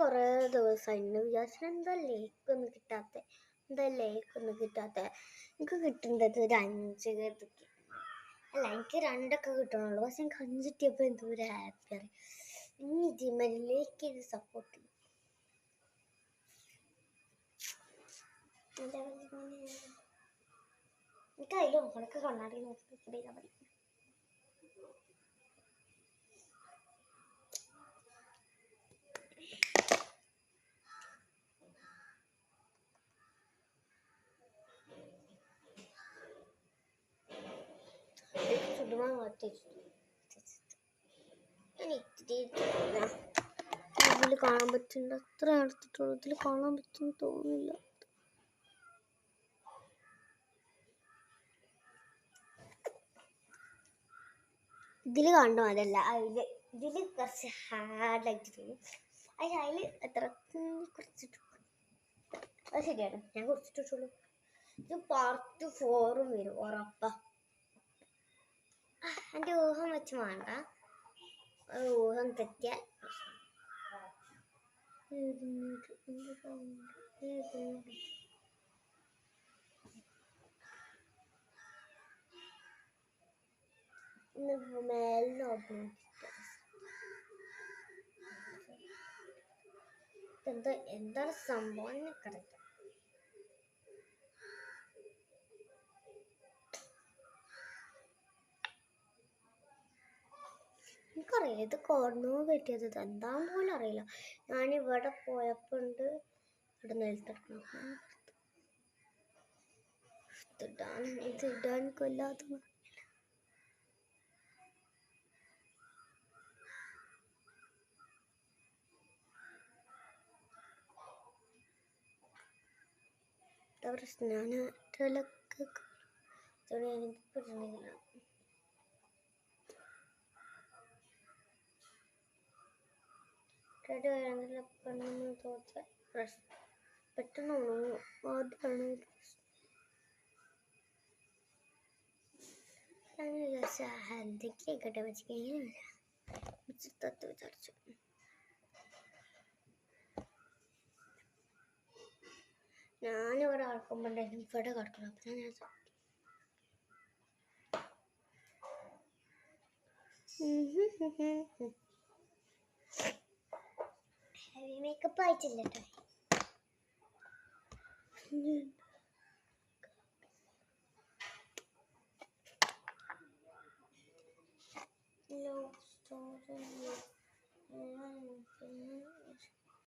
കുറേ ദിവസമായി എന്നെ വിചാരിച്ചു എന്താ ലേക്കൊന്നും കിട്ടാത്ത എനിക്ക് കിട്ടേണ്ടത് ഒരു 5 ഇതൊക്കെ അല്ല, എനിക്ക് 2ഒക്കെ കിട്ടണുള്ളൂ. പക്ഷെ എനിക്ക് 5 കിട്ടിയപ്പോൾ എന്തോ ഒരു ഹാപ്പി അറിയാം. ഇനി ഇതിമേലേക്ക് ഇത് സപ്പോർട്ട് ചെയ്യും. എനിക്ക് അതിൽ ഓണക്ക് കണ്ണാടി നോക്കി മതി. ചുടുമാൻ ഞാൻ ഇത്തിരി ഇതിൽ കാണാൻ പറ്റുന്നുണ്ട്. അത്ര എടുത്തിട്ടുള്ളൂ. ഇതിൽ കാണാൻ പറ്റുമെന്ന് തോന്നുന്നില്ല. ഇതിൽ കാണുന്ന അതല്ല, ഇതിൽ കുറച്ച് ഹാർഡായിട്ട് തോന്നും. അതിൽ എത്ര കുറച്ചിട്ടു. അത് ശരിയാണ്, ഞാൻ കുറച്ചിട്ടുള്ളൂ. ഇത് പാർട്ട് 4 വരും ഉറപ്പാ. എൻ്റെ ഊഹം വെച്ച് വേണ്ട, ഊഹം തെറ്റിയാൽ എന്താണ് സംഭവം കറക്റ്റ്. എനിക്കറിയില്ല ഇത് കോർണോ കിട്ടിയത് എന്താന്ന് പോലും അറിയില്ല. ഞാനിവിടെ പോയപ്പോണ്ട് ഇവിടെ നിലത്തെടുക്കണം. ഇത് ഇടാൻ കൊല്ലാത്ത പ്രശ്നം. ഞാൻ എനിക്ക് പറ്റുന്നില്ല. പെട്ടെന്ന് തോറ്റ പ്രശ്നം പെട്ടെന്ന് അതാണ് എന്തൊക്കെയായിക്കോട്ടെ വെച്ചിട്ട് വിചാരിച്ചു. ഞാനിവിടെ ആൾക്കുമ്പോണ്ടായിരുന്നു ഇവിടെ കിടക്കണം. അപ്പം ഞാൻ ഹെവി മേക്കപ്പ് ആയിട്ടില്ല കേട്ടോ. Love story